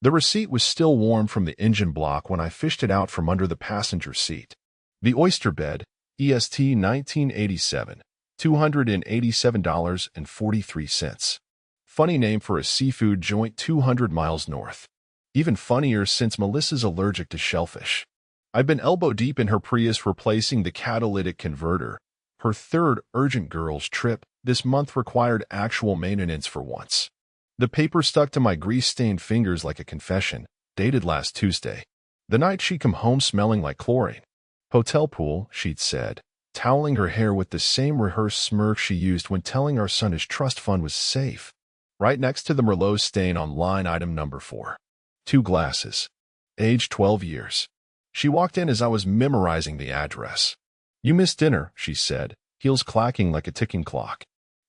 The receipt was still warm from the engine block when I fished it out from under the passenger seat. The oyster bed, EST 1987, $287.43. Funny name for a seafood joint 200 miles north. Even funnier since Melissa's allergic to shellfish. I've been elbow deep in her Prius replacing the catalytic converter. Her third urgent girls trip this month required actual maintenance for once. The paper stuck to my grease-stained fingers like a confession, dated last Tuesday. The night she come home smelling like chlorine. Hotel pool, she'd said, toweling her hair with the same rehearsed smirk she used when telling our son his trust fund was safe. Right next to the Merlot stain on line item number 4. 2 glasses. Age 12 years. She walked in as I was memorizing the address. You missed dinner, she said, heels clacking like a ticking clock.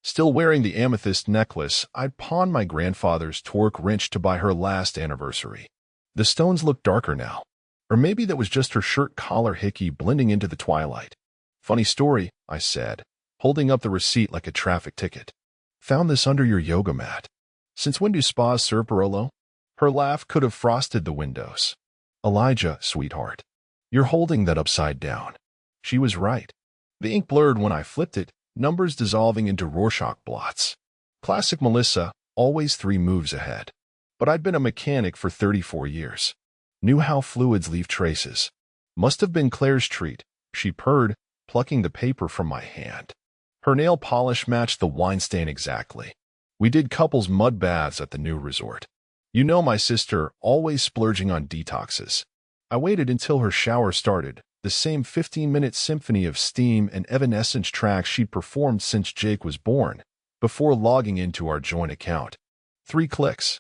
Still wearing the amethyst necklace I'd pawned my grandfather's torque wrench to buy her last anniversary. The stones looked darker now. Or maybe that was just her shirt collar hickey blending into the twilight. Funny story, I said, holding up the receipt like a traffic ticket. Found this under your yoga mat. Since when do spas serve Barolo? Her laugh could have frosted the windows. Elijah, sweetheart. You're holding that upside down. She was right. The ink blurred when I flipped it, numbers dissolving into Rorschach blots. Classic Melissa, always 3 moves ahead. But I'd been a mechanic for 34 years. Knew how fluids leave traces. Must have been Claire's treat, she purred, plucking the paper from my hand. Her nail polish matched the wine stain exactly. We did couples mud baths at the new resort. You know my sister, always splurging on detoxes. I waited until her shower started, the same 15-minute symphony of steam and evanescence tracks she'd performed since Jake was born, before logging into our joint account. 3 clicks.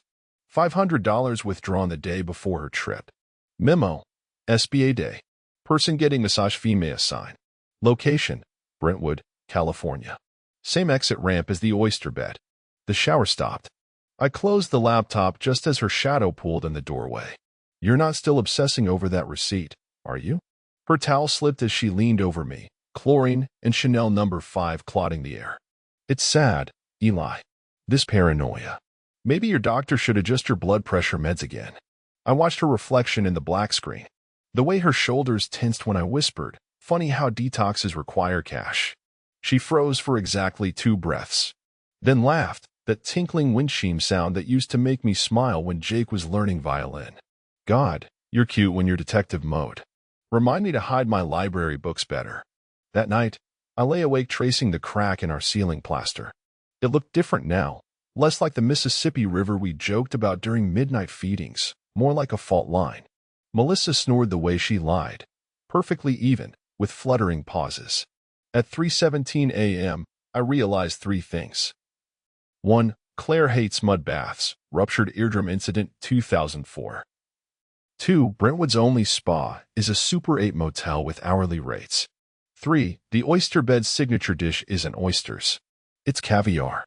$500 withdrawn the day before her trip. Memo. SBA Day. Person getting massage female sign. Location. Brentwood, California. Same exit ramp as the oyster bed. The shower stopped. I closed the laptop just as her shadow pulled in the doorway. You're not still obsessing over that receipt, are you? Her towel slipped as she leaned over me, chlorine and Chanel No. 5 clotting the air. It's sad, Eli. This paranoia. Maybe your doctor should adjust your blood pressure meds again. I watched her reflection in the black screen. The way her shoulders tensed when I whispered, funny how detoxes require cash. She froze for exactly 2 breaths. Then laughed, that tinkling windshield sound that used to make me smile when Jake was learning violin. God, you're cute when you're detective mode. Remind me to hide my library books better. That night, I lay awake tracing the crack in our ceiling plaster. It looked different now, less like the Mississippi River we joked about during midnight feedings, more like a fault line. Melissa snored the way she lied, perfectly even, with fluttering pauses. At 3:17 a.m., I realized 3 things. 1. Claire hates mud baths, ruptured eardrum incident 2004. 2. Brentwood's only spa is a Super 8 motel with hourly rates. 3. The oyster bed's signature dish isn't oysters. It's caviar.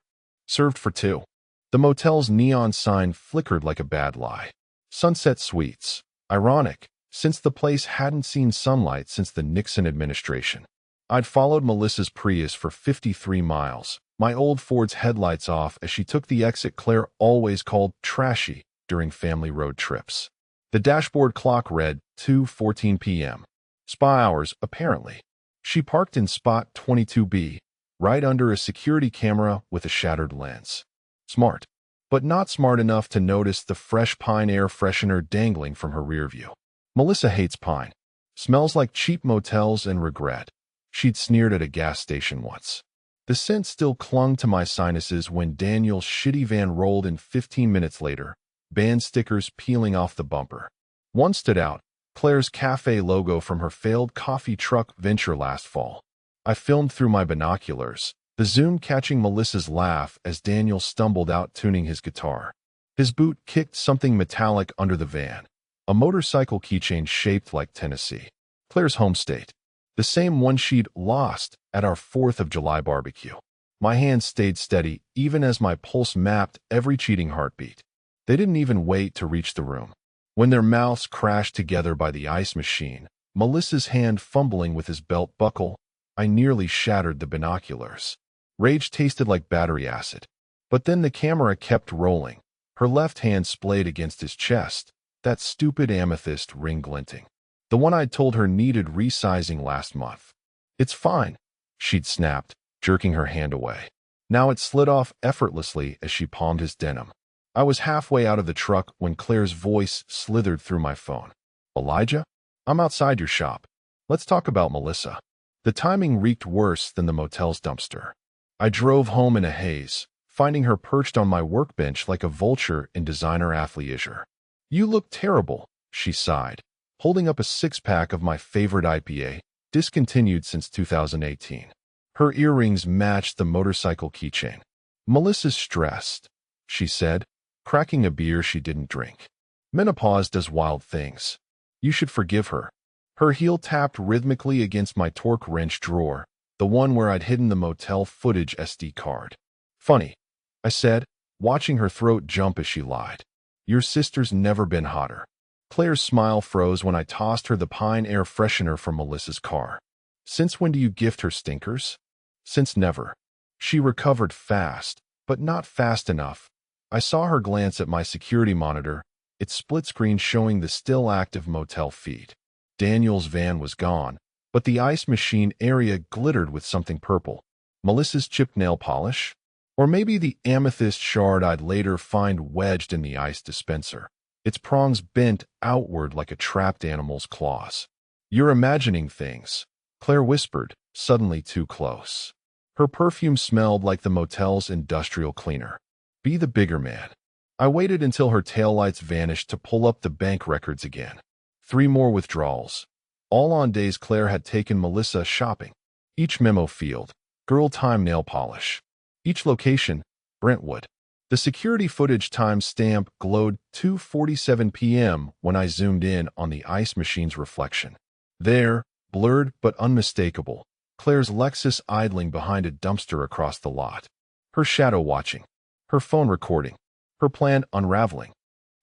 Served for 2. The motel's neon sign flickered like a bad lie. Sunset Suites. Ironic, since the place hadn't seen sunlight since the Nixon administration. I'd followed Melissa's Prius for 53 miles, my old Ford's headlights off as she took the exit Claire always called trashy during family road trips. The dashboard clock read 2:14 p.m. Spa hours, apparently. She parked in spot 22B, right under a security camera with a shattered lens. Smart, but not smart enough to notice the fresh pine air freshener dangling from her rear view. Melissa hates pine. Smells like cheap motels and regret. She'd sneered at a gas station once. The scent still clung to my sinuses when Daniel's shitty van rolled in 15 minutes later, band stickers peeling off the bumper. One stood out, Claire's Cafe logo from her failed coffee truck venture last fall. I filmed through my binoculars, the zoom catching Melissa's laugh as Daniel stumbled out tuning his guitar. His boot kicked something metallic under the van, a motorcycle keychain shaped like Tennessee, Claire's home state. The same one she'd lost at our 4th of July barbecue. My hands stayed steady even as my pulse mapped every cheating heartbeat. They didn't even wait to reach the room. When their mouths crashed together by the ice machine, Melissa's hand fumbling with his belt buckle, I nearly shattered the binoculars. Rage tasted like battery acid. But then the camera kept rolling, Her left hand splayed against his chest, that stupid amethyst ring glinting. The one I'd told her needed resizing last month. "It's fine," she'd snapped, jerking her hand away. Now it slid off effortlessly as she palmed his denim. I was halfway out of the truck when Claire's voice slithered through my phone. "Elijah? I'm outside your shop. Let's talk about Melissa." The timing reeked worse than the motel's dumpster. I drove home in a haze, finding her perched on my workbench like a vulture in designer athleisure. "You look terrible," she sighed, holding up a six-pack of my favorite IPA, discontinued since 2018. Her earrings matched the motorcycle keychain. "Melissa's stressed," she said, cracking a beer she didn't drink. "Menopause does wild things. You should forgive her." Her heel tapped rhythmically against my torque wrench drawer, the one where I'd hidden the motel footage SD card. "Funny," I said, watching her throat jump as she lied. "Your sister's never been hotter." Claire's smile froze when I tossed her the Pine air freshener from Melissa's car. "Since when do you gift her stinkers?" "Since never." She recovered fast, but not fast enough. I saw her glance at my security monitor, its split screen showing the still active motel feed. Daniel's van was gone, but the ice machine area glittered with something purple. Melissa's chipped nail polish? Or maybe the amethyst shard I'd later find wedged in the ice dispenser, its prongs bent outward like a trapped animal's claws. "You're imagining things," Claire whispered, suddenly too close. Her perfume smelled like the motel's industrial cleaner. "Be the bigger man." I waited until her taillights vanished to pull up the bank records again. 3 more withdrawals, all on days Claire had taken Melissa shopping. Each memo field, girl time nail polish. Each location, Brentwood. The security footage timestamp glowed 2:47 p.m. when I zoomed in on the ice machine's reflection. There, blurred but unmistakable, Claire's Lexus idling behind a dumpster across the lot. Her shadow watching. Her phone recording. Her plan unraveling.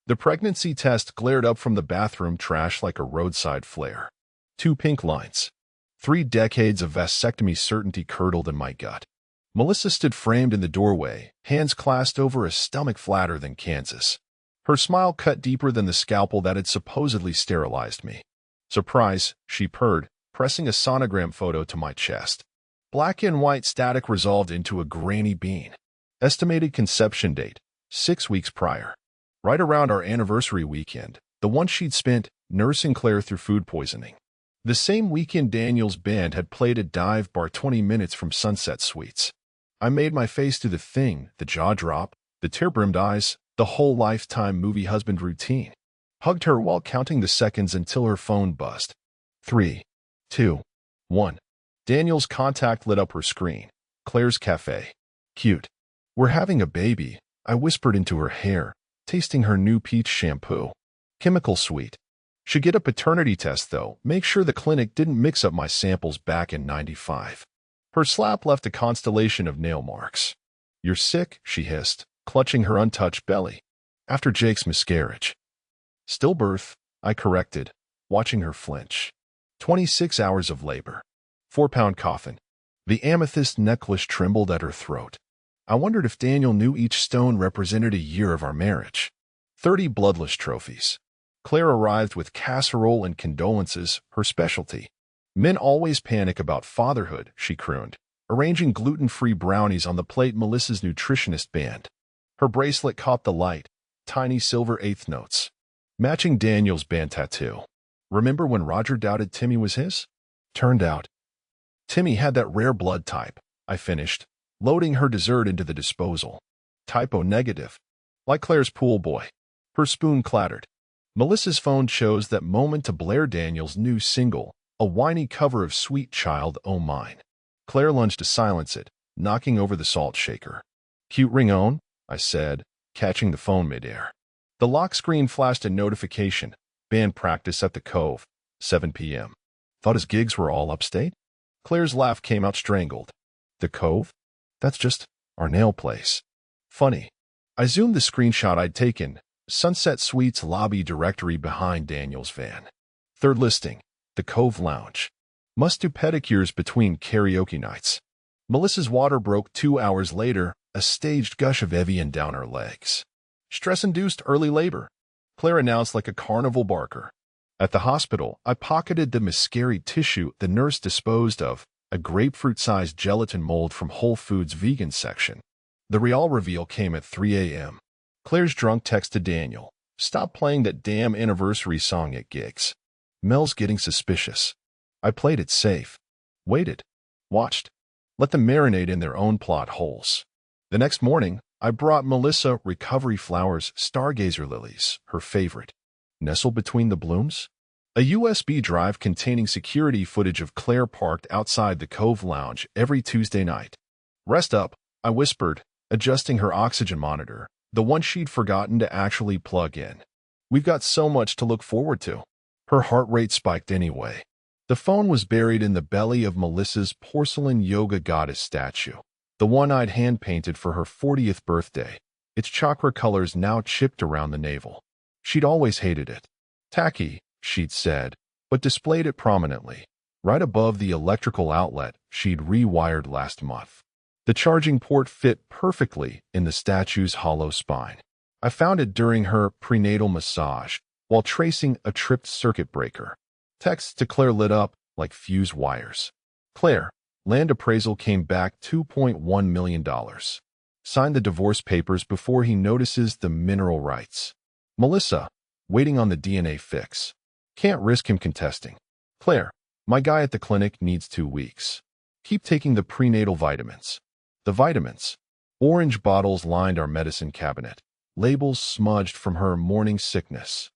The pregnancy test glared up from the bathroom trash like a roadside flare. 2 pink lines. 3 decades of vasectomy certainty curdled in my gut. Melissa stood framed in the doorway, hands clasped over a stomach flatter than Kansas. Her smile cut deeper than the scalpel that had supposedly sterilized me. "Surprise," she purred, pressing a sonogram photo to my chest. Black and white static resolved into a grainy bean. Estimated conception date, 6 weeks prior. Right around our anniversary weekend, the one she'd spent nursing Claire through food poisoning. The same weekend Daniel's band had played a dive bar 20 minutes from Sunset Suites. I made my face do the thing, the jaw drop, the tear-brimmed eyes, the whole Lifetime movie husband routine. Hugged her while counting the seconds until her phone buzzed. 3, 2, 1. Daniel's contact lit up her screen. Claire's Cafe. "Cute. We're having a baby," I whispered into her hair, tasting her new peach shampoo. "Chemical sweet. Should get a paternity test, though. Make sure the clinic didn't mix up my samples back in '95. Her slap left a constellation of nail marks. "You're sick," she hissed, clutching her untouched belly. "After Jake's miscarriage." "Stillbirth," I corrected, watching her flinch. 26 hours of labor. 4-pound coffin. The amethyst necklace trembled at her throat. I wondered if Daniel knew each stone represented a year of our marriage. 30 bloodless trophies. Claire arrived with casserole and condolences, her specialty. "Men always panic about fatherhood," she crooned, arranging gluten-free brownies on the plate Melissa's nutritionist banned. Her bracelet caught the light, tiny silver eighth notes. Matching Daniel's band tattoo. Remember when Roger doubted Timmy was his? Turned out, Timmy had that rare blood type, I finished, loading her dessert into the disposal. Typo negative. Like Claire's pool boy. Her spoon clattered. Melissa's phone chose that moment to blare Daniel's new single, a whiny cover of Sweet Child O' Mine. Claire lunged to silence it, knocking over the salt shaker. "Cute ring on?" I said, catching the phone midair. The lock screen flashed a notification. Band practice at the Cove, 7 p.m. Thought his gigs were all upstate? Claire's laugh came out strangled. "The Cove? That's just our nail place." Funny. I zoomed the screenshot I'd taken. Sunset Suites lobby directory behind Daniel's van. 3rd listing, the Cove Lounge. Must do pedicures between karaoke nights. Melissa's water broke 2 hours later, a staged gush of Evian down her legs. Stress-induced early labor, Claire announced like a carnival barker. At the hospital, I pocketed the miscarried tissue the nurse disposed of, a grapefruit-sized gelatin mold from Whole Foods' vegan section. The real reveal came at 3 a.m. Claire's drunk text to Daniel. Stop playing that damn anniversary song at gigs. Mel's getting suspicious. I played it safe. Waited. Watched. Let them marinate in their own plot holes. The next morning, I brought Melissa recovery flowers, stargazer lilies, her favorite. Nestled between the blooms? A USB drive containing security footage of Claire parked outside the Cove Lounge every Tuesday night. Rest up, I whispered, adjusting her oxygen monitor, the one she'd forgotten to actually plug in. We've got so much to look forward to. Her heart rate spiked anyway. The phone was buried in the belly of Melissa's porcelain yoga goddess statue, the one I'd hand-painted for her 40th birthday, its chakra colors now chipped around the navel. She'd always hated it. Tacky, she'd said, but displayed it prominently, right above the electrical outlet she'd rewired last month. The charging port fit perfectly in the statue's hollow spine. I found it during her prenatal massage while tracing a tripped circuit breaker. Texts to Claire lit up like fuse wires. Claire, land appraisal came back $2.1 million. Sign the divorce papers before he notices the mineral rights. Melissa, waiting on the DNA fix. Can't risk him contesting. Claire, my guy at the clinic needs 2 weeks. Keep taking the prenatal vitamins. The vitamins. Orange bottles lined our medicine cabinet, labels smudged from her morning sickness.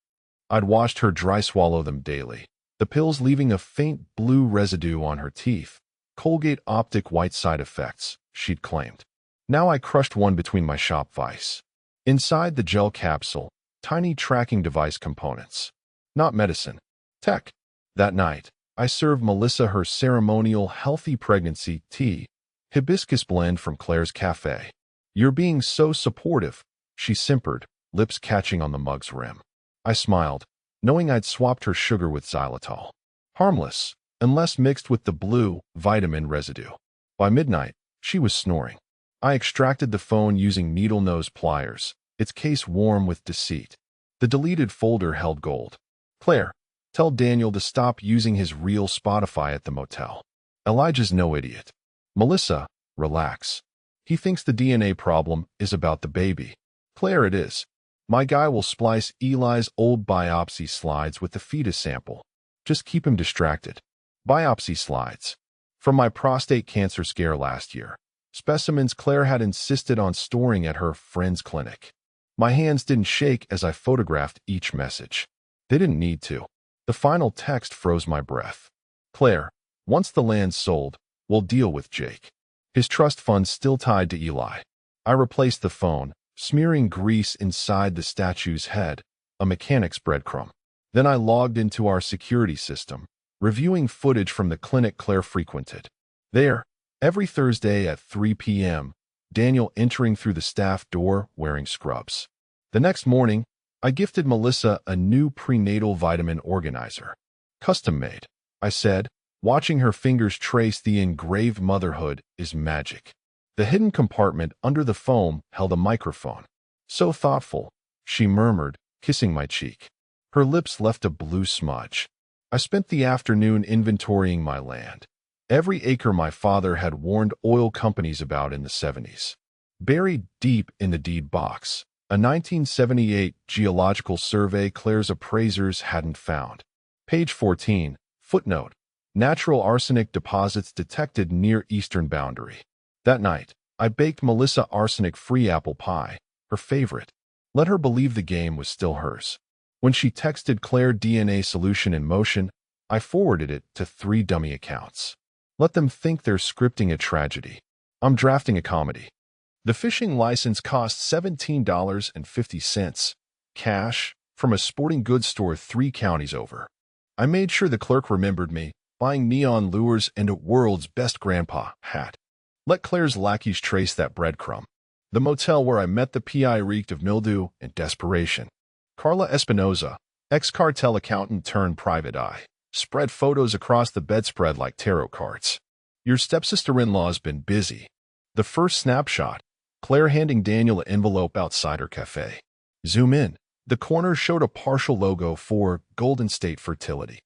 I'd watched her dry swallow them daily, the pills leaving a faint blue residue on her teeth. Colgate Optic white side effects, she'd claimed. Now I crushed one between my shop vise. Inside the gel capsule, tiny tracking device components. Not medicine. Tech. That night, I served Melissa her ceremonial healthy pregnancy tea, hibiscus blend from Claire's Cafe. You're being so supportive, she simpered, lips catching on the mug's rim. I smiled, knowing I'd swapped her sugar with xylitol. Harmless, unless mixed with the blue vitamin residue. By midnight, she was snoring. I extracted the phone using needle-nose pliers, its case warm with deceit. The deleted folder held gold. Claire, tell Daniel to stop using his real Spotify at the motel. Elijah's no idiot. Melissa, relax. He thinks the DNA problem is about the baby. Claire, it is. My guy will splice Eli's old biopsy slides with the fetus sample. Just keep him distracted. Biopsy slides. From my prostate cancer scare last year. Specimens Claire had insisted on storing at her friend's clinic. My hands didn't shake as I photographed each message. They didn't need to. The final text froze my breath. Claire, once the land's sold, we'll deal with Jake. His trust fund's still tied to Eli. I replaced the phone, smearing grease inside the statue's head, a mechanic's breadcrumb. Then I logged into our security system, reviewing footage from the clinic Claire frequented. There, every Thursday at 3 p.m., Daniel entering through the staff door wearing scrubs. The next morning, I gifted Melissa a new prenatal vitamin organizer. Custom-made, I said, watching her fingers trace the engraved motherhood is magic. The hidden compartment under the foam held a microphone. So thoughtful, she murmured, kissing my cheek. Her lips left a blue smudge. I spent the afternoon inventorying my land. Every acre my father had warned oil companies about in the 70s. Buried deep in the deed box, a 1978 geological survey Claire's appraisers hadn't found. Page 14, footnote. Natural arsenic deposits detected near eastern boundary. That night, I baked Melissa arsenic-free apple pie, her favorite. Let her believe the game was still hers. When she texted Claire DNA solution in motion, I forwarded it to 3 dummy accounts. Let them think they're scripting a tragedy. I'm drafting a comedy. The fishing license cost $17.50, cash, from a sporting goods store 3 counties over. I made sure the clerk remembered me, buying neon lures and a world's best grandpa hat. Let Claire's lackeys trace that breadcrumb. The motel where I met the PI reeked of mildew and desperation. Carla Espinoza, ex-cartel accountant turned private eye, spread photos across the bedspread like tarot cards. Your stepsister-in-law's been busy. The first snapshot, Claire handing Daniel an envelope outside her cafe. Zoom in. The corner showed a partial logo for Golden State Fertility.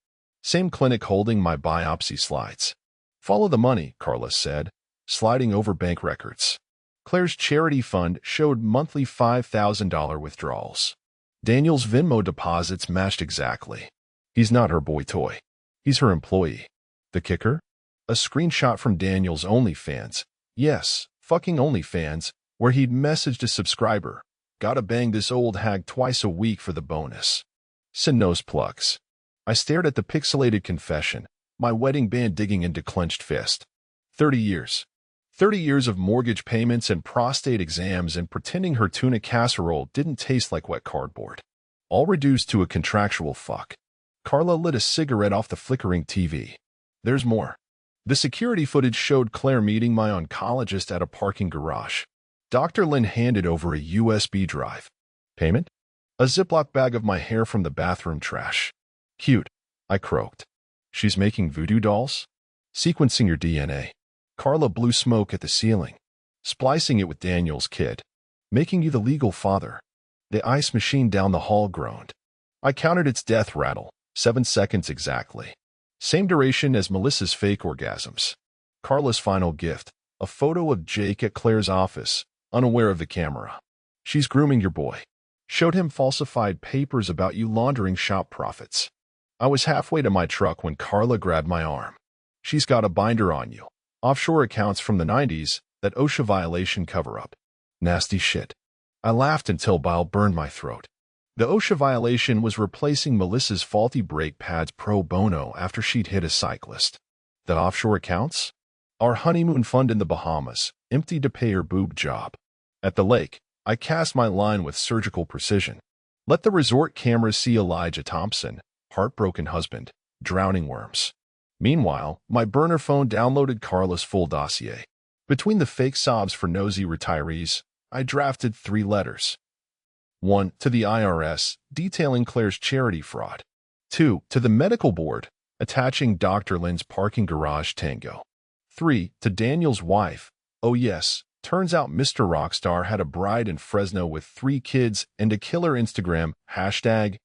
Same clinic holding my biopsy slides. Follow the money, Carla said, sliding over bank records. Claire's charity fund showed monthly $5,000 withdrawals. Daniel's Venmo deposits matched exactly. He's not her boy toy. He's her employee. The kicker? A screenshot from Daniel's OnlyFans. Yes, fucking OnlyFans, where he'd messaged a subscriber. Gotta bang this old hag twice a week for the bonus. Send nose plugs. I stared at the pixelated confession, my wedding band digging into clenched fist. 30 years. 30 years of mortgage payments and prostate exams and pretending her tuna casserole didn't taste like wet cardboard. All reduced to a contractual fuck. Carla lit a cigarette off the flickering TV. There's more. The security footage showed Claire meeting my oncologist at a parking garage. Dr. Lin handed over a USB drive. Payment? A Ziploc bag of my hair from the bathroom trash. Cute, I croaked. She's making voodoo dolls? Sequencing your DNA. Carla blew smoke at the ceiling. Splicing it with Daniel's kid. Making you the legal father. The ice machine down the hall groaned. I counted its death rattle, 7 seconds exactly. Same duration as Melissa's fake orgasms. Carla's final gift, a photo of Jake at Claire's office, unaware of the camera. She's grooming your boy. Showed him falsified papers about you laundering shop profits. I was halfway to my truck when Carla grabbed my arm. She's got a binder on you. Offshore accounts from the 90s, that OSHA violation cover-up. Nasty shit. I laughed until bile burned my throat. The OSHA violation was replacing Melissa's faulty brake pads pro bono after she'd hit a cyclist. The offshore accounts? Our honeymoon fund in the Bahamas, empty to pay her boob job. At the lake, I cast my line with surgical precision. Let the resort cameras see Elijah Thompson, heartbroken husband, drowning worms. Meanwhile, my burner phone downloaded Carla's full dossier. Between the fake sobs for nosy retirees, I drafted 3 letters. 1. To the IRS, detailing Claire's charity fraud. 2. To the medical board, attaching Dr. Lin's parking garage tango. 3. To Daniel's wife. Oh yes, turns out Mr. Rockstar had a bride in Fresno with 3 kids and a killer Instagram, hashtag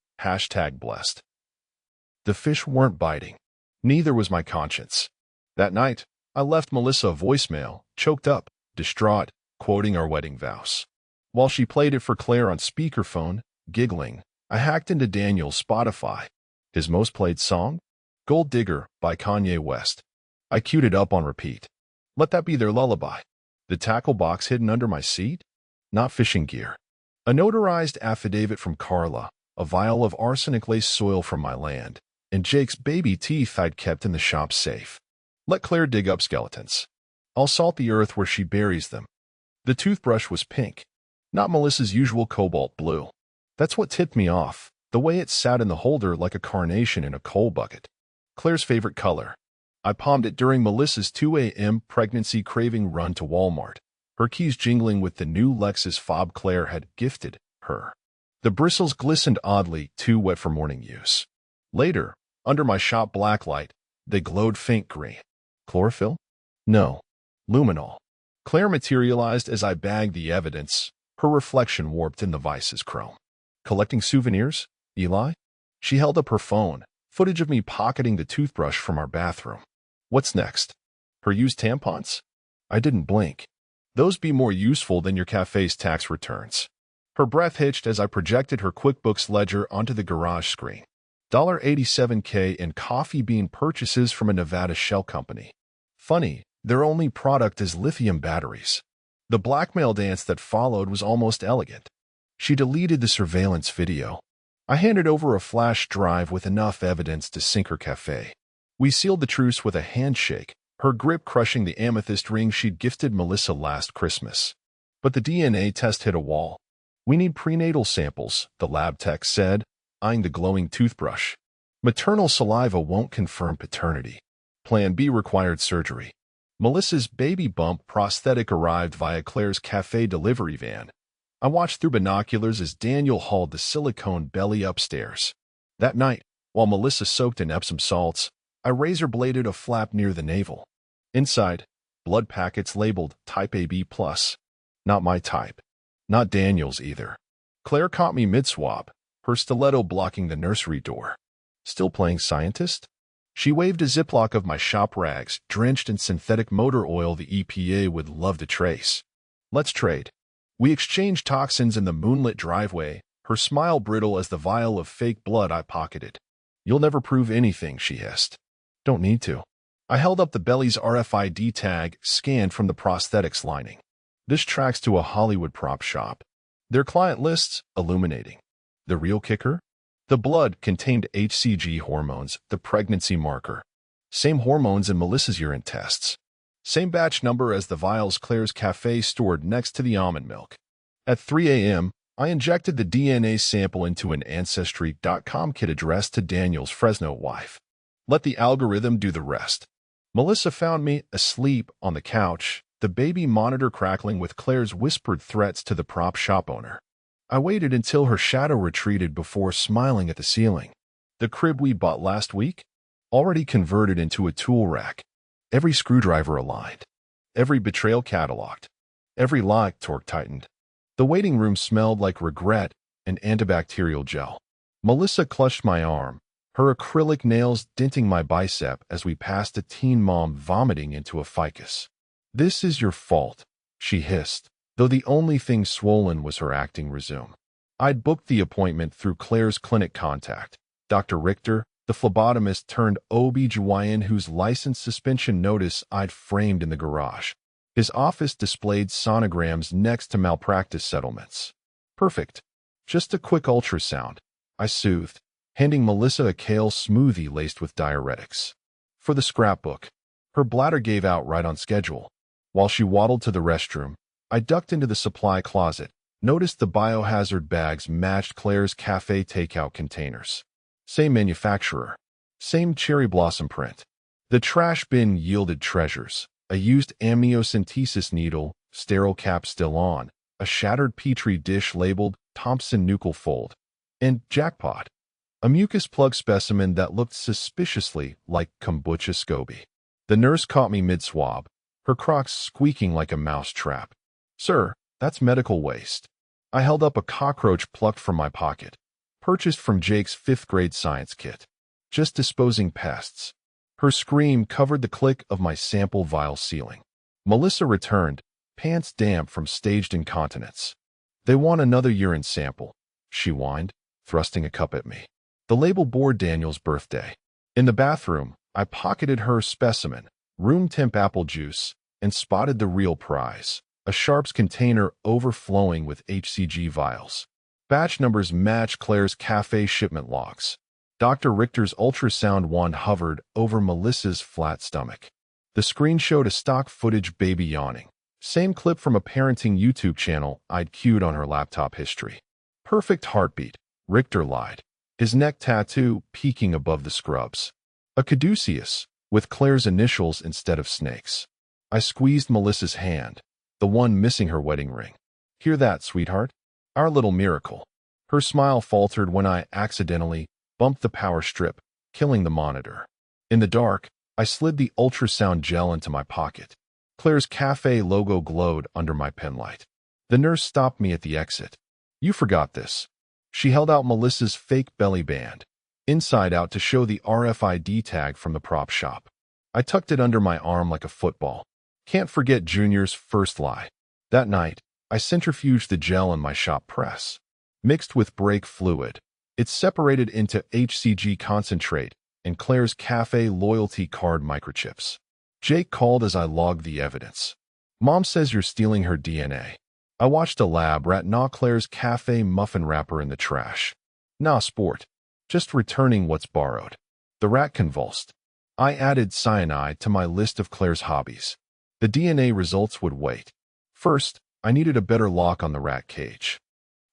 blessed. The fish weren't biting. Neither was my conscience. That night, I left Melissa a voicemail, choked up, distraught, quoting our wedding vows. While she played it for Claire on speakerphone, giggling, I hacked into Daniel's Spotify. His most played song? Gold Digger by Kanye West. I queued it up on repeat. Let that be their lullaby. The tackle box hidden under my seat? Not fishing gear. A notarized affidavit from Carla, a vial of arsenic-laced soil from my land, and Jake's baby teeth I'd kept in the shop safe. Let Claire dig up skeletons. I'll salt the earth where she buries them. The toothbrush was pink, not Melissa's usual cobalt blue. That's what tipped me off, the way it sat in the holder like a carnation in a coal bucket. Claire's favorite color. I palmed it during Melissa's 2 a.m. pregnancy-craving run to Walmart, her keys jingling with the new Lexus fob Claire had gifted her. The bristles glistened oddly, too wet for morning use. Later, under my shop blacklight, they glowed faint green. Chlorophyll? No. Luminol. Claire materialized as I bagged the evidence, her reflection warped in the vice's chrome. Collecting souvenirs? Eli? She held up her phone, footage of me pocketing the toothbrush from our bathroom. What's next? Her used tampons? I didn't blink. Those be more useful than your cafe's tax returns. Her breath hitched as I projected her QuickBooks ledger onto the garage screen. $87K in coffee bean purchases from a Nevada shell company. Funny, their only product is lithium batteries. The blackmail dance that followed was almost elegant. She deleted the surveillance video. I handed over a flash drive with enough evidence to sink her cafe. We sealed the truce with a handshake, her grip crushing the amethyst ring she'd gifted Melissa last Christmas. But the DNA test hit a wall. We need prenatal samples, the lab tech said, eyeing the glowing toothbrush. Maternal saliva won't confirm paternity. Plan B required surgery. Melissa's baby bump prosthetic arrived via Claire's cafe delivery van. I watched through binoculars as Daniel hauled the silicone belly upstairs. That night, while Melissa soaked in Epsom salts, I razor-bladed a flap near the navel. Inside, blood packets labeled Type AB+. Not my type. Not Daniel's either. Claire caught me mid-swab, her stiletto blocking the nursery door. Still playing scientist? She waved a ziplock of my shop rags, drenched in synthetic motor oil the EPA would love to trace. Let's trade. We exchanged toxins in the moonlit driveway, her smile brittle as the vial of fake blood I pocketed. You'll never prove anything, she hissed. Don't need to. I held up the belly's RFID tag, scanned from the prosthetics lining. This tracks to a Hollywood prop shop. Their client lists, illuminating. The real kicker? The blood contained HCG hormones, the pregnancy marker. Same hormones in Melissa's urine tests. Same batch number as the vials Claire's Cafe stored next to the almond milk. At 3 a.m., I injected the DNA sample into an Ancestry.com kit addressed to Daniel's Fresno wife. Let the algorithm do the rest. Melissa found me asleep on the couch, the baby monitor crackling with Claire's whispered threats to the prop shop owner. I waited until her shadow retreated before smiling at the ceiling. The crib we bought last week? Already converted into a tool rack. Every screwdriver aligned. Every betrayal cataloged. Every lock torque tightened. The waiting room smelled like regret and antibacterial gel. Melissa clutched my arm, her acrylic nails denting my bicep as we passed a teen mom vomiting into a ficus. This is your fault, she hissed, though the only thing swollen was her acting resume. I'd booked the appointment through Claire's clinic contact, Dr. Richter, the phlebotomist turned OB-GYN whose license suspension notice I'd framed in the garage. His office displayed sonograms next to malpractice settlements. Perfect. Just a quick ultrasound, I soothed, handing Melissa a kale smoothie laced with diuretics. For the scrapbook. Her bladder gave out right on schedule. While she waddled to the restroom, I ducked into the supply closet, noticed the biohazard bags matched Claire's Cafe takeout containers. Same manufacturer. Same cherry blossom print. The trash bin yielded treasures. A used amniocentesis needle, sterile cap still on, a shattered petri dish labeled Thompson Nuchal Fold, and jackpot, a mucus plug specimen that looked suspiciously like kombucha SCOBY. The nurse caught me mid-swab, her crocs squeaking like a mouse trap. Sir, that's medical waste. I held up a cockroach plucked from my pocket, purchased from Jake's 5th grade science kit. Just disposing pests. Her scream covered the click of my sample vial ceiling. Melissa returned, pants damp from staged incontinence. They want another urine sample, she whined, thrusting a cup at me. The label bore Daniel's birthday. In the bathroom, I pocketed her specimen, room temp apple juice, and spotted the real prize, a Sharps container overflowing with HCG vials. Batch numbers match Claire's Cafe shipment logs. Dr. Richter's ultrasound wand hovered over Melissa's flat stomach. The screen showed a stock footage baby yawning. Same clip from a parenting YouTube channel I'd queued on her laptop history. Perfect heartbeat, Richter lied, his neck tattoo peeking above the scrubs. A caduceus, with Claire's initials instead of snakes. I squeezed Melissa's hand, the one missing her wedding ring. Hear that, sweetheart? Our little miracle. Her smile faltered when I accidentally bumped the power strip, killing the monitor. In the dark, I slid the ultrasound gel into my pocket. Claire's Cafe logo glowed under my penlight. The nurse stopped me at the exit. You forgot this. She held out Melissa's fake belly band, inside out to show the RFID tag from the prop shop. I tucked it under my arm like a football. Can't forget Junior's first lie. That night, I centrifuged the gel in my shop press. Mixed with brake fluid, it separated into HCG concentrate and Claire's Cafe loyalty card microchips. Jake called as I logged the evidence. Mom says you're stealing her DNA. I watched a lab rat gnaw Claire's Cafe muffin wrapper in the trash. Nah, sport. Just returning what's borrowed. The rat convulsed. I added cyanide to my list of Claire's hobbies. The DNA results would wait. First, I needed a better lock on the rat cage.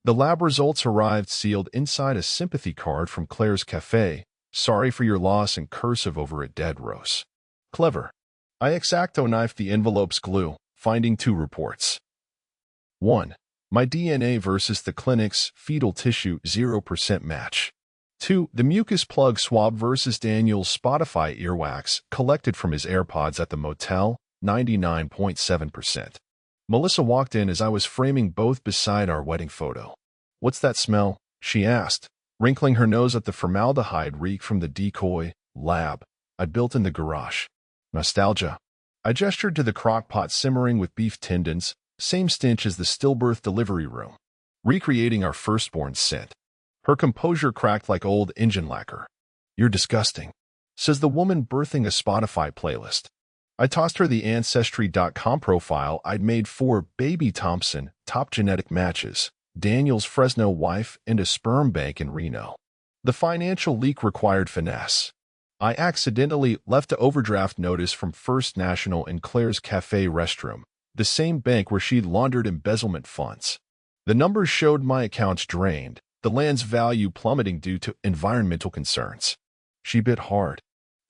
The lab results arrived sealed inside a sympathy card from Claire's Cafe. Sorry for your loss in cursive over a dead Rose. Clever. I X-Acto knifed the envelope's glue, finding 2 reports. 1. My DNA versus the clinic's fetal tissue 0% match. 2. The mucus plug swab versus Daniel's Spotify earwax collected from his AirPods at the motel 99.7%. Melissa walked in as I was framing both beside our wedding photo. "What's that smell?" she asked, wrinkling her nose at the formaldehyde reek from the decoy lab I'd built in the garage. Nostalgia. I gestured to the crock pot simmering with beef tendons, same stench as the stillbirth delivery room, recreating our firstborn's scent. Her composure cracked like old engine lacquer. "You're disgusting," says the woman birthing a Spotify playlist. I tossed her the Ancestry.com profile I'd made for Baby Thompson, top genetic matches, Daniel's Fresno wife, and a sperm bank in Reno. The financial leak required finesse. I accidentally left the overdraft notice from First National in Claire's cafe restroom, the same bank where she'd laundered embezzlement funds. The numbers showed my accounts drained, the land's value plummeting due to environmental concerns. She bit hard.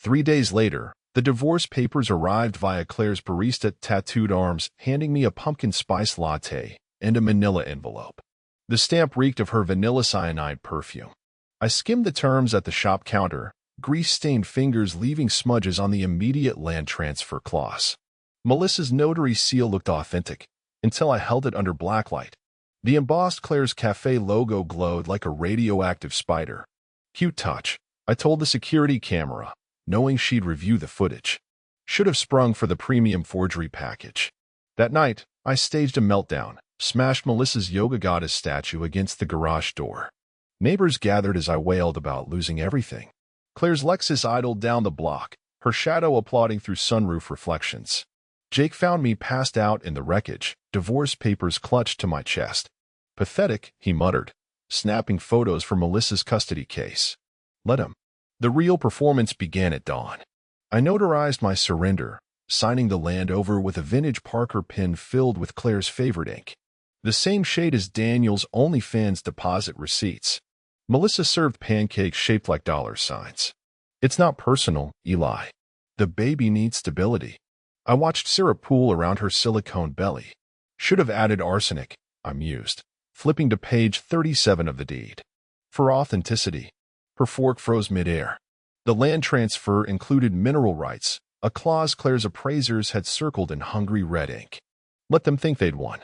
3 days later, the divorce papers arrived via Claire's barista tattooed arms, handing me a pumpkin spice latte and a manila envelope. The stamp reeked of her vanilla cyanide perfume. I skimmed the terms at the shop counter, grease-stained fingers leaving smudges on the immediate land transfer clause. Melissa's notary seal looked authentic, until I held it under blacklight. The embossed Claire's Cafe logo glowed like a radioactive spider. "Cute touch," I told the security camera, knowing she'd review the footage. Should have sprung for the premium forgery package. That night, I staged a meltdown, smashed Melissa's yoga goddess statue against the garage door. Neighbors gathered as I wailed about losing everything. Claire's Lexus idled down the block, her shadow applauding through sunroof reflections. Jake found me passed out in the wreckage, divorce papers clutched to my chest. "Pathetic," he muttered, snapping photos from Melissa's custody case. "Let him." The real performance began at dawn. I notarized my surrender, signing the land over with a vintage Parker pen filled with Claire's favorite ink. The same shade as Daniel's OnlyFans deposit receipts. Melissa served pancakes shaped like $signs. "It's not personal, Eli. The baby needs stability." I watched syrup pool around her silicone belly. "Should have added arsenic," I mused, flipping to page 37 of the deed. For authenticity. Her fork froze midair. The land transfer included mineral rights, a clause Claire's appraisers had circled in hungry red ink. Let them think they'd won.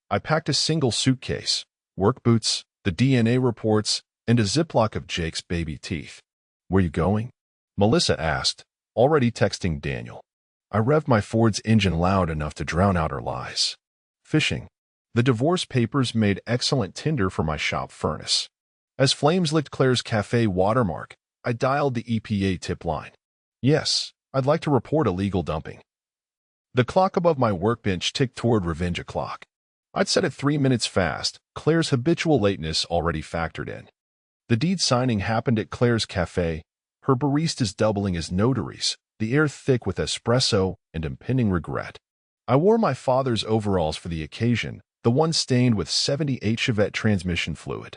I packed a single suitcase, work boots, the DNA reports, and a Ziploc of Jake's baby teeth. "Where you going?" Melissa asked, already texting Daniel. I revved my Ford's engine loud enough to drown out her lies. "Fishing." The divorce papers made excellent tinder for my shop furnace. As flames licked Claire's Cafe watermark, I dialed the EPA tip line. "Yes, I'd like to report illegal dumping." The clock above my workbench ticked toward revenge o'clock. I'd set it 3 minutes fast, Claire's habitual lateness already factored in. The deed signing happened at Claire's Cafe, her baristas doubling as notaries, the air thick with espresso and impending regret. I wore my father's overalls for the occasion, the one stained with 78 Chevette transmission fluid.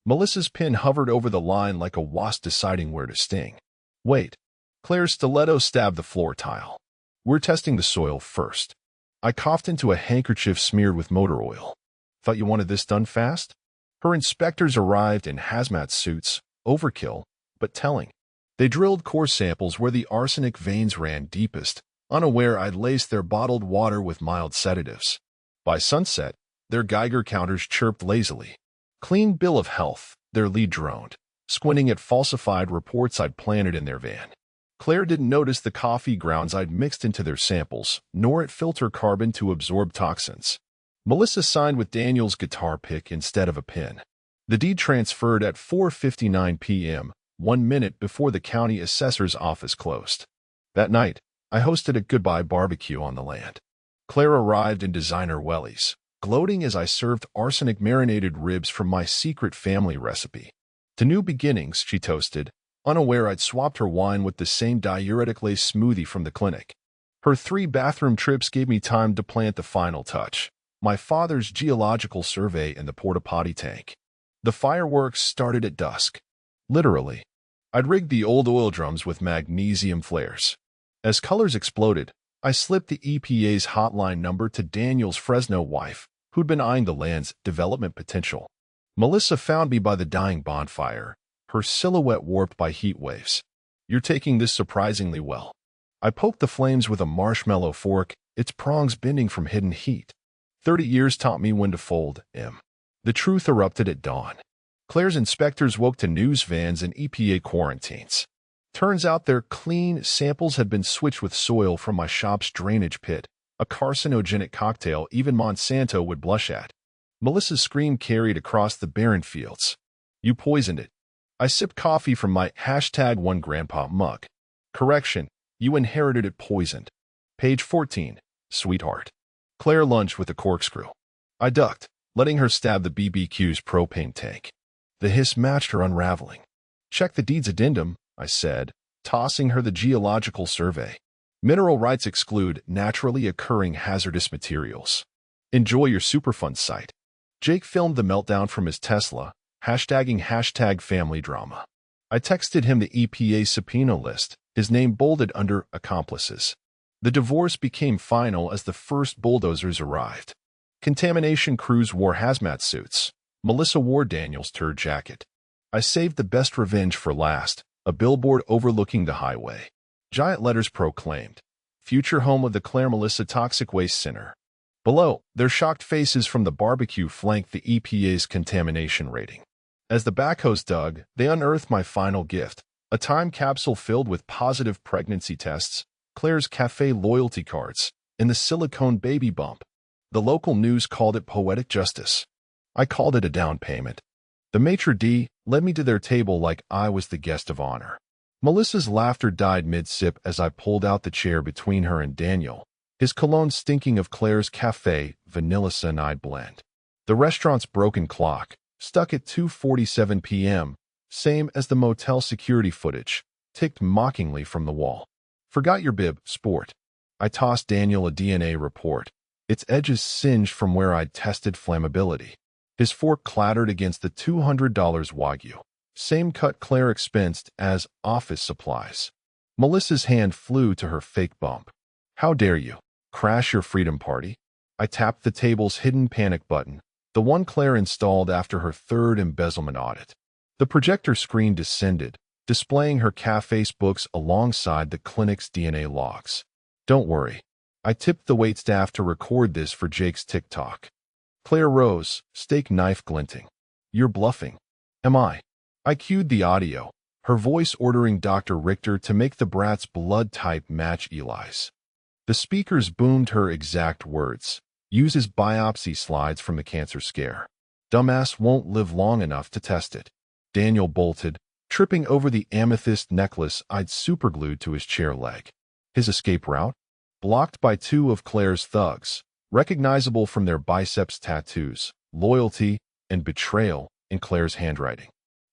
Melissa's pen hovered over the line like a wasp deciding where to sting. "Wait." Claire's stiletto stabbed the floor tile. "We're testing the soil first." I coughed into a handkerchief smeared with motor oil. "Thought you wanted this done fast?" Her inspectors arrived in hazmat suits, overkill, but telling. They drilled core samples where the arsenic veins ran deepest, unaware I'd laced their bottled water with mild sedatives. By sunset, their Geiger counters chirped lazily. "Clean bill of health," their lead droned, squinting at falsified reports I'd planted in their van. Claire didn't notice the coffee grounds I'd mixed into their samples, nor at filter carbon to absorb toxins. Melissa signed with Daniel's guitar pick instead of a pen. The deed transferred at 4:59 p.m., 1 minute before the county assessor's office closed. That night, I hosted a goodbye barbecue on the land. Claire arrived in designer wellies, gloating as I served arsenic-marinated ribs from my secret family recipe. "To new beginnings," she toasted, unaware I'd swapped her wine with the same diuretic-laced smoothie from the clinic. Her 3 bathroom trips gave me time to plant the final touch, my father's geological survey in the porta-potty tank. The fireworks started at dusk. Literally. I'd rigged the old oil drums with magnesium flares. As colors exploded, I slipped the EPA's hotline number to Daniel's Fresno wife, who'd been eyeing the land's development potential. Melissa found me by the dying bonfire, her silhouette warped by heat waves. "You're taking this surprisingly well." I poked the flames with a marshmallow fork, its prongs bending from hidden heat. 30 years taught me when to fold, The truth erupted at dawn. Claire's inspectors woke to news vans and EPA quarantines. Turns out their clean samples had been switched with soil from my shop's drainage pit, a carcinogenic cocktail even Monsanto would blush at. Melissa's scream carried across the barren fields. You poisoned it. I sipped coffee from my #1grandpa mug. Correction, you inherited it poisoned. Page 14, sweetheart. Claire lunged with a corkscrew. I ducked, letting her stab the BBQ's propane tank. The hiss matched her unraveling. Check the deed's addendum, I said, tossing her the geological survey. Mineral rights exclude naturally occurring hazardous materials. Enjoy your Superfund site. Jake filmed the meltdown from his Tesla, #tagging #family drama. I texted him the EPA subpoena list, his name bolded under accomplices. The divorce became final as the first bulldozers arrived. Contamination crews wore hazmat suits. Melissa wore Daniel's turd jacket. I saved the best revenge for last, a billboard overlooking the highway. Giant letters proclaimed, future home of the Claire Melissa Toxic Waste Center. Below, their shocked faces from the barbecue flanked the EPA's contamination rating. As the backhoes dug, they unearthed my final gift, a time capsule filled with positive pregnancy tests, Claire's Cafe loyalty cards, and the silicone baby bump. The local news called it poetic justice. I called it a down payment. The maitre d' led me to their table like I was the guest of honor. Melissa's laughter died mid-sip as I pulled out the chair between her and Daniel, his cologne stinking of Claire's Cafe vanilla cyanide blend. The restaurant's broken clock, stuck at 2:47 p.m., same as the motel security footage, ticked mockingly from the wall. Forgot your bib, sport. I tossed Daniel a DNA report, its edges singed from where I'd tested flammability. His fork clattered against the $200 Wagyu. Same cut Claire expensed as office supplies. Melissa's hand flew to her fake bump. How dare you? Crash your freedom party? I tapped the table's hidden panic button, the one Claire installed after her third embezzlement audit. The projector screen descended, displaying her cafe's books alongside the clinic's DNA logs. Don't worry. I tipped the waitstaff to record this for Jake's TikTok. Claire rose, steak knife glinting. You're bluffing. Am I? I cued the audio, her voice ordering Dr. Richter to make the brat's blood type match Eli's. The speakers boomed her exact words. Use his biopsy slides from the cancer scare. Dumbass won't live long enough to test it. Daniel bolted, tripping over the amethyst necklace I'd superglued to his chair leg. His escape route? Blocked by two of Claire's thugs, recognizable from their biceps tattoos, loyalty, and betrayal in Claire's handwriting.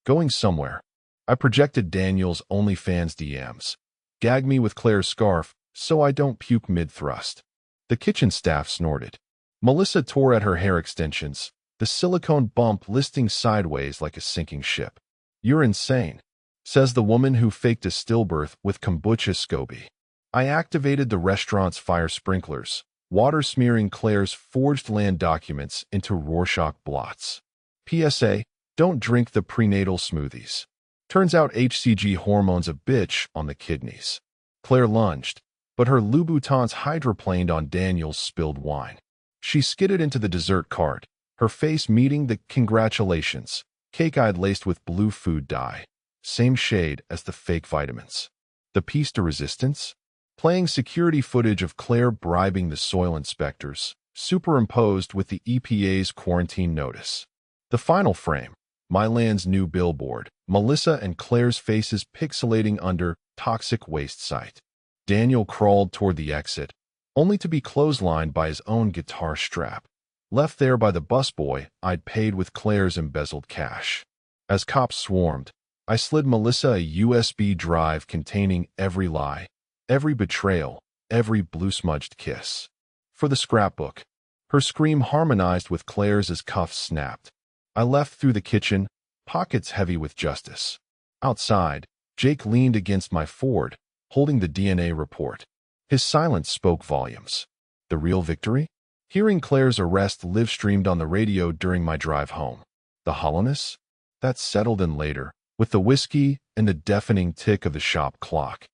Going somewhere. I projected Daniel's OnlyFans DMs. Gag me with Claire's scarf so I don't puke mid-thrust. The kitchen staff snorted. Melissa tore at her hair extensions, the silicone bump listing sideways like a sinking ship. You're insane, says the woman who faked a stillbirth with kombucha SCOBY. I activated the restaurant's fire sprinklers, water smearing Claire's forged land documents into Rorschach blots. PSA, don't drink the prenatal smoothies. Turns out HCG hormone's a bitch on the kidneys. Claire lunged, but her Louboutins hydroplaned on Daniel's spilled wine. She skidded into the dessert cart, her face meeting the congratulations, cake-eyed laced with blue food dye. Same shade as the fake vitamins. The piece de resistance? Playing security footage of Claire bribing the soil inspectors, superimposed with the EPA's quarantine notice. The final frame, my land's new billboard, Melissa and Claire's faces pixelating under toxic waste site. Daniel crawled toward the exit, only to be clotheslined by his own guitar strap, left there by the busboy I'd paid with Claire's embezzled cash. As cops swarmed, I slid Melissa a USB drive containing every lie, every betrayal, every blue-smudged kiss. For the scrapbook, her scream harmonized with Claire's as cuffs snapped. I left through the kitchen, pockets heavy with justice. Outside, Jake leaned against my Ford, holding the DNA report. His silence spoke volumes. The real victory? Hearing Claire's arrest live-streamed on the radio during my drive home. The hollowness? That settled in later, with the whiskey and the deafening tick of the shop clock.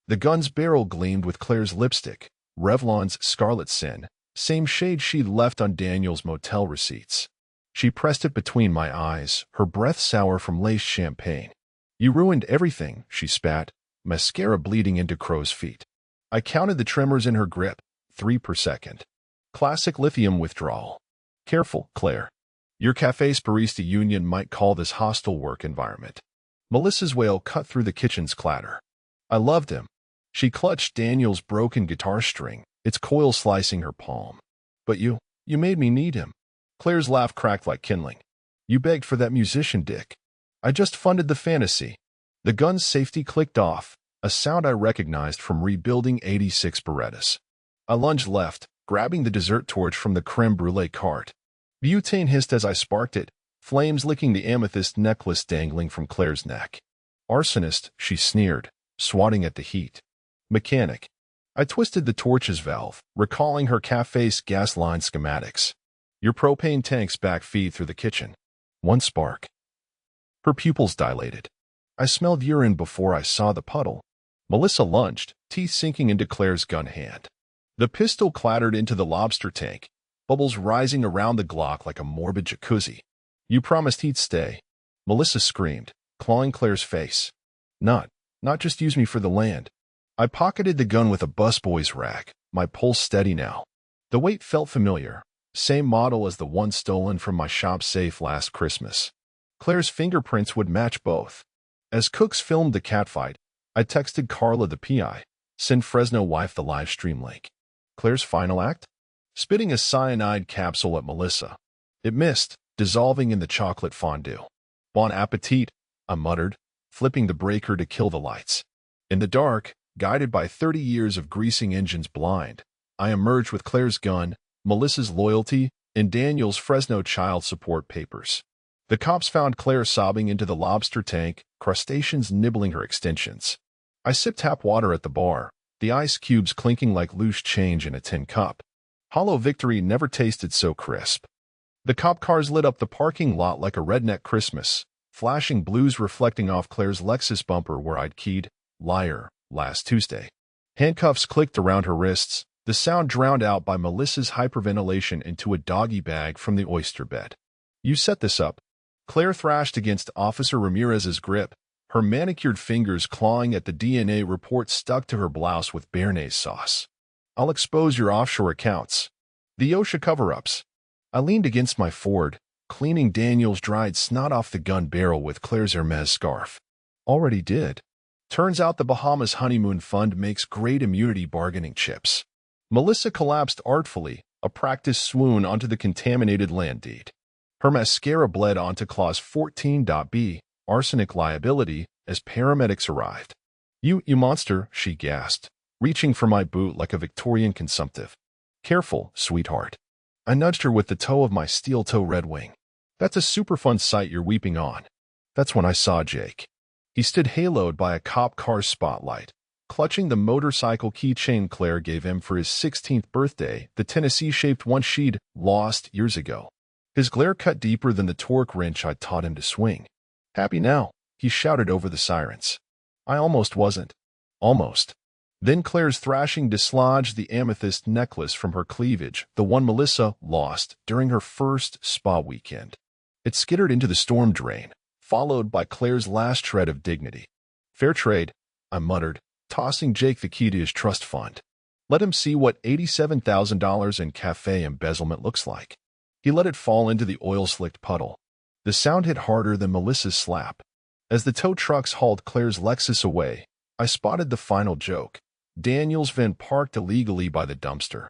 The gun's barrel gleamed with Claire's lipstick, Revlon's Scarlet Sin, same shade she'd left on Daniel's motel receipts. She pressed it between my eyes, her breath sour from laced champagne. You ruined everything, she spat, mascara bleeding into crow's feet. I counted the tremors in her grip, 3 per second. Classic lithium withdrawal. Careful, Claire. Your cafe's barista union might call this hostile work environment. Melissa's wail cut through the kitchen's clatter. I loved him. She clutched Daniel's broken guitar string, its coil slicing her palm. But you made me need him. Claire's laugh cracked like kindling. You begged for that musician dick. I just funded the fantasy. The gun's safety clicked off, a sound I recognized from rebuilding 86 Berettas. I lunged left, grabbing the dessert torch from the creme brulee cart. Butane hissed as I sparked it, flames licking the amethyst necklace dangling from Claire's neck. Arsonist, she sneered, swatting at the heat. Mechanic. I twisted the torch's valve, recalling her cafe's gas line schematics. Your propane tank's back feed through the kitchen. One spark. Her pupils dilated. I smelled urine before I saw the puddle. Melissa lunged, teeth sinking into Claire's gun hand. The pistol clattered into the lobster tank, bubbles rising around the Glock like a morbid jacuzzi. You promised he'd stay. Melissa screamed, clawing Claire's face. Not just use me for the land. I pocketed the gun with a busboy's rag, my pulse steady now. The weight felt familiar, same model as the one stolen from my shop safe last Christmas. Claire's fingerprints would match both. As Cooks filmed the catfight, I texted Carla the PI, send Fresno wife the live stream link. Claire's final act? Spitting a cyanide capsule at Melissa. It missed, dissolving in the chocolate fondue. Bon appetit, I muttered, flipping the breaker to kill the lights. In the dark, guided by 30 years of greasing engines blind, I emerged with Claire's gun, Melissa's loyalty, and Daniel's Fresno child support papers. The cops found Claire sobbing into the lobster tank, crustaceans nibbling her extensions. I sipped tap water at the bar, the ice cubes clinking like loose change in a tin cup. Hollow victory never tasted so crisp. The cop cars lit up the parking lot like a redneck Christmas, flashing blues reflecting off Claire's Lexus bumper where I'd keyed, liar, last Tuesday. Handcuffs clicked around her wrists, the sound drowned out by Melissa's hyperventilation into a doggy bag from the oyster bed. You set this up. Claire thrashed against Officer Ramirez's grip, her manicured fingers clawing at the DNA report stuck to her blouse with béarnaise sauce. I'll expose your offshore accounts. The OSHA cover-ups. I leaned against my Ford, cleaning Daniel's dried snot off the gun barrel with Claire's Hermes scarf. Already did. Turns out the Bahamas Honeymoon Fund makes great immunity bargaining chips. Melissa collapsed artfully, a practice swoon onto the contaminated land deed. Her mascara bled onto Clause 14.b, arsenic liability, as paramedics arrived. You monster, she gasped, reaching for my boot like a Victorian consumptive. Careful, sweetheart. I nudged her with the toe of my steel-toe Red Wing. That's a super fun sight you're weeping on. That's when I saw Jake. He stood haloed by a cop car's spotlight, clutching the motorcycle keychain Claire gave him for his 16th birthday, the Tennessee-shaped one she'd lost years ago. His glare cut deeper than the torque wrench I'd taught him to swing. Happy now, he shouted over the sirens. I almost wasn't. Almost. Then Claire's thrashing dislodged the amethyst necklace from her cleavage, the one Melissa lost during her first spa weekend. It skittered into the storm drain, followed by Claire's last shred of dignity. Fair trade, I muttered, tossing Jake the key to his trust fund. Let him see what $87,000 in cafe embezzlement looks like. He let it fall into the oil-slicked puddle. The sound hit harder than Melissa's slap. As the tow trucks hauled Claire's Lexus away, I spotted the final joke. Daniel's van parked illegally by the dumpster.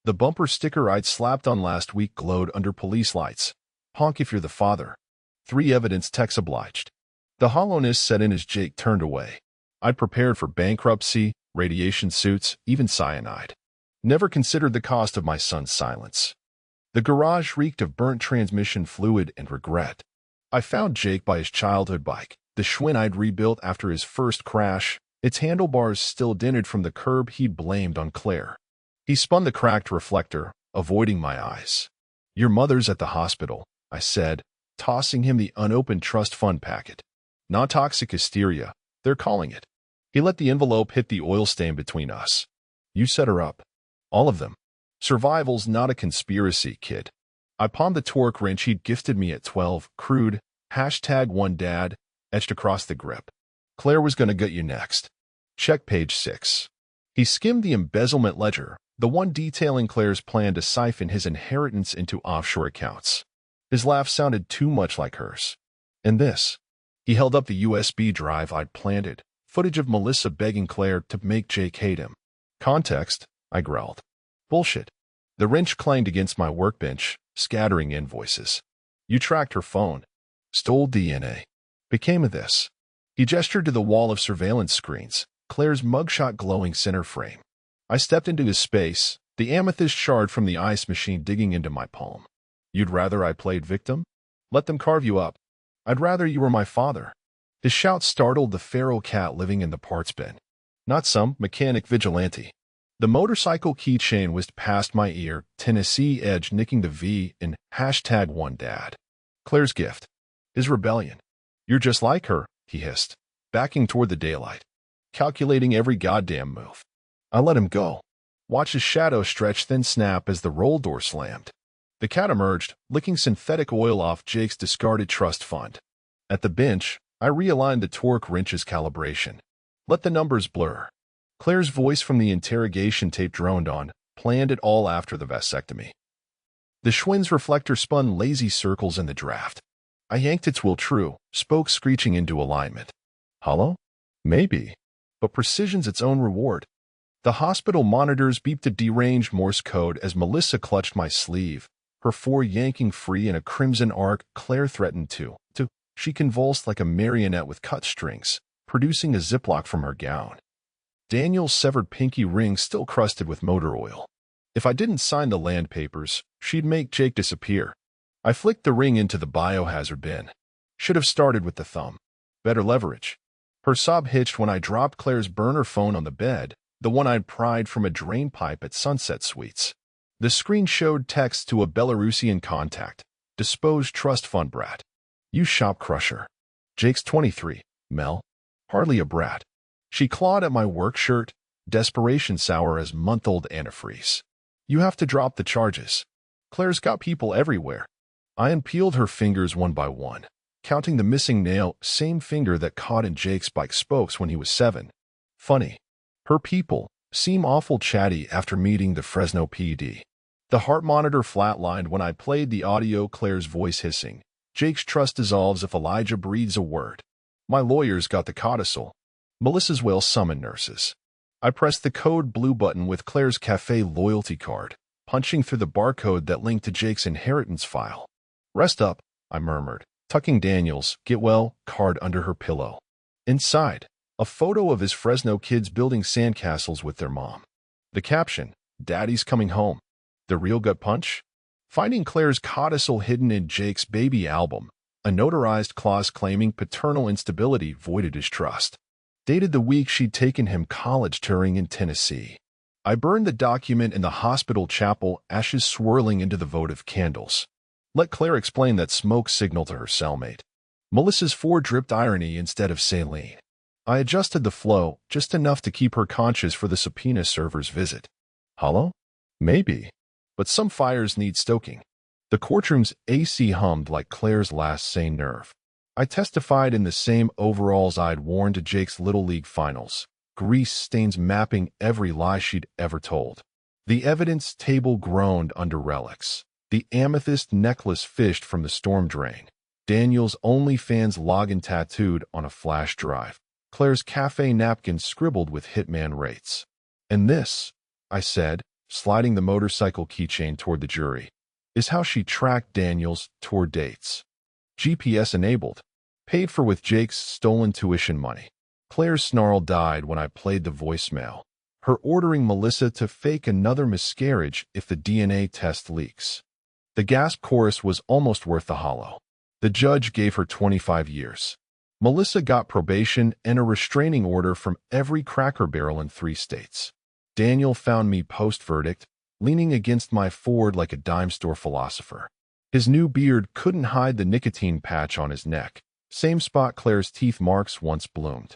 The bumper sticker I'd slapped on last week glowed under police lights. Honk if you're the father. 3 evidence techs obliged. The hollowness set in as Jake turned away. I'd prepared for bankruptcy, radiation suits, even cyanide. Never considered the cost of my son's silence. The garage reeked of burnt transmission fluid and regret. I found Jake by his childhood bike, the Schwinn I'd rebuilt after his first crash, its handlebars still dented from the curb he'd blamed on Claire. He spun the cracked reflector, avoiding my eyes. Your mother's at the hospital, I said, tossing him the unopened trust fund packet. Not toxic hysteria, they're calling it. He let the envelope hit the oil stain between us. You set her up. All of them. Survival's not a conspiracy, kid. I pawned the torque wrench he'd gifted me at 12, crude, #1dad, etched across the grip. Claire was gonna get you next. Check page 6. He skimmed the embezzlement ledger, the one detailing Claire's plan to siphon his inheritance into offshore accounts. His laugh sounded too much like hers. And this. He held up the USB drive I'd planted, footage of Melissa begging Claire to make Jake hate him. Context, I growled. Bullshit. The wrench clanged against my workbench, scattering invoices. You tracked her phone. Stole DNA. Became of this. He gestured to the wall of surveillance screens, Claire's mugshot glowing center frame. I stepped into his space, the amethyst shard from the ice machine digging into my palm. You'd rather I played victim? Let them carve you up. I'd rather you were my father. His shout startled the feral cat living in the parts bin. Not some mechanic vigilante. The motorcycle keychain whizzed past my ear, Tennessee edge nicking the V in #1dad. Claire's gift. His rebellion. You're just like her, he hissed, backing toward the daylight, calculating every goddamn move. I let him go. Watched his shadow stretch then snap as the roll door slammed. The cat emerged, licking synthetic oil off Jake's discarded trust fund. At the bench, I realigned the torque wrench's calibration. Let the numbers blur. Claire's voice from the interrogation tape droned on, planned it all after the vasectomy. The Schwinn's reflector spun lazy circles in the draft. I yanked its will true, spoke screeching into alignment. Hollow? Maybe. But precision's its own reward. The hospital monitors beeped a deranged Morse code as Melissa clutched my sleeve, her fore yanking free in a crimson arc. Claire threatened to. She convulsed like a marionette with cut strings, producing a ziplock from her gown. Daniel's severed pinky ring still crusted with motor oil. If I didn't sign the land papers, she'd make Jake disappear. I flicked the ring into the biohazard bin. Should have started with the thumb. Better leverage. Her sob hitched when I dropped Claire's burner phone on the bed, the one I'd pried from a drain pipe at Sunset Suites. The screen showed text to a Belarusian contact. Disposed trust fund brat. You shop crusher. Jake's 23, Mel. Hardly a brat. She clawed at my work shirt, desperation sour as month-old antifreeze. You have to drop the charges. Claire's got people everywhere. I unpeeled her fingers one by one, counting the missing nail, same finger that caught in Jake's bike spokes when he was 7. Funny. Her people seem awful chatty after meeting the Fresno PD. The heart monitor flatlined when I played the audio, Claire's voice hissing. Jake's trust dissolves if Elijah breathes a word. My lawyers got the codicil. Melissa's will summon nurses. I pressed the code blue button with Claire's cafe loyalty card, punching through the barcode that linked to Jake's inheritance file. Rest up, I murmured, tucking Daniel's get well card under her pillow. Inside, a photo of his Fresno kids building sandcastles with their mom. The caption, Daddy's coming home. The real gut punch? Finding Claire's codicil hidden in Jake's baby album, a notarized clause claiming paternal instability voided his trust. Dated the week she'd taken him college touring in Tennessee. I burned the document in the hospital chapel, ashes swirling into the votive candles. Let Claire explain that smoke signal to her cellmate. Melissa's 4 dripped irony instead of saline. I adjusted the flow, just enough to keep her conscious for the subpoena server's visit. Hollow? Maybe. But some fires need stoking. The courtroom's AC hummed like Claire's last sane nerve. I testified in the same overalls I'd worn to Jake's Little League finals, grease stains mapping every lie she'd ever told. The evidence table groaned under relics. The amethyst necklace fished from the storm drain. Daniel's OnlyFans login tattooed on a flash drive. Claire's cafe napkin scribbled with hitman rates. And this, I said, sliding the motorcycle keychain toward the jury, is how she tracked Daniel's tour dates. GPS enabled. Paid for with Jake's stolen tuition money. Claire's snarl died when I played the voicemail, her ordering Melissa to fake another miscarriage if the DNA test leaks. The gasp chorus was almost worth the hollow. The judge gave her 25 years. Melissa got probation and a restraining order from every Cracker Barrel in 3 states. Daniel found me post-verdict, leaning against my Ford like a dime store philosopher. His new beard couldn't hide the nicotine patch on his neck, same spot Claire's teeth marks once bloomed.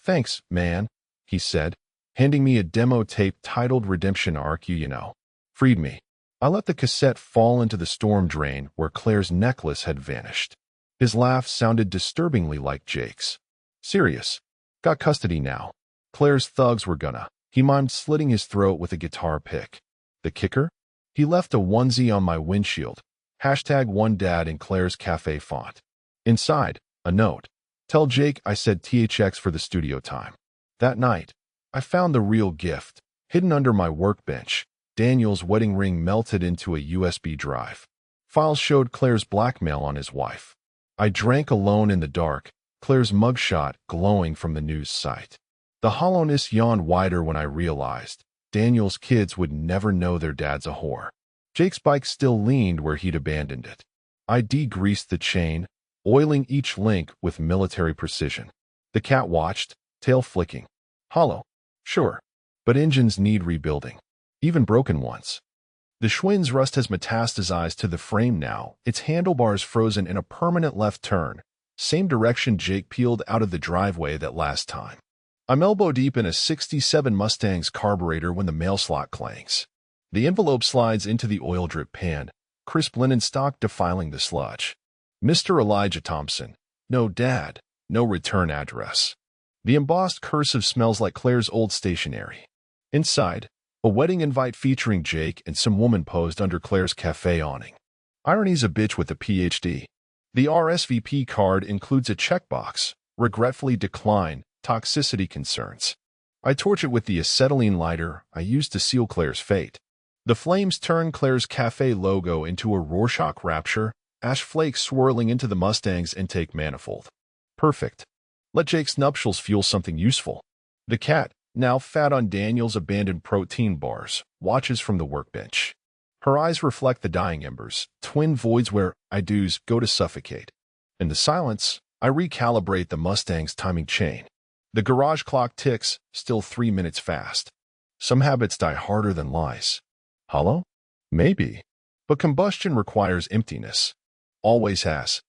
Thanks, man, he said, handing me a demo tape titled Redemption Arc. You know. Freed me. I let the cassette fall into the storm drain where Claire's necklace had vanished. His laugh sounded disturbingly like Jake's. Serious. Got custody now. Claire's thugs were gonna. He mimed slitting his throat with a guitar pick. The kicker? He left a onesie on my windshield. #OneDad in Claire's cafe font. Inside, a note. Tell Jake I said THX for the studio time. That night, I found the real gift, hidden under my workbench. Daniel's wedding ring melted into a USB drive. Files showed Claire's blackmail on his wife. I drank alone in the dark, Claire's mugshot glowing from the news site. The hollowness yawned wider when I realized Daniel's kids would never know their dad's a whore. Jake's bike still leaned where he'd abandoned it. I degreased the chain, oiling each link with military precision. The cat watched, tail flicking. Hollow. Sure. But engines need rebuilding. Even broken ones. The Schwinn's rust has metastasized to the frame now, its handlebars frozen in a permanent left turn, same direction Jake peeled out of the driveway that last time. I'm elbow deep in a '67 Mustang's carburetor when the mail slot clangs. The envelope slides into the oil drip pan, crisp linen stock defiling the sludge. Mr. Elijah Thompson. No dad, no return address. The embossed cursive smells like Claire's old stationery. Inside, a wedding invite featuring Jake and some woman posed under Claire's cafe awning. Irony's a bitch with a PhD. The RSVP card includes a checkbox, regretfully decline, toxicity concerns. I torch it with the acetylene lighter I used to seal Claire's fate. The flames turn Claire's cafe logo into a Rorschach rapture, ash flakes swirling into the Mustang's intake manifold. Perfect. Let Jake's nuptials fuel something useful. The cat, now fat on Daniel's abandoned protein bars, watches from the workbench. Her eyes reflect the dying embers, twin voids where I do's go to suffocate. In the silence, I recalibrate the Mustang's timing chain. The garage clock ticks, still 3 minutes fast. Some habits die harder than lies. Hollow? Maybe. But combustion requires emptiness. Always has.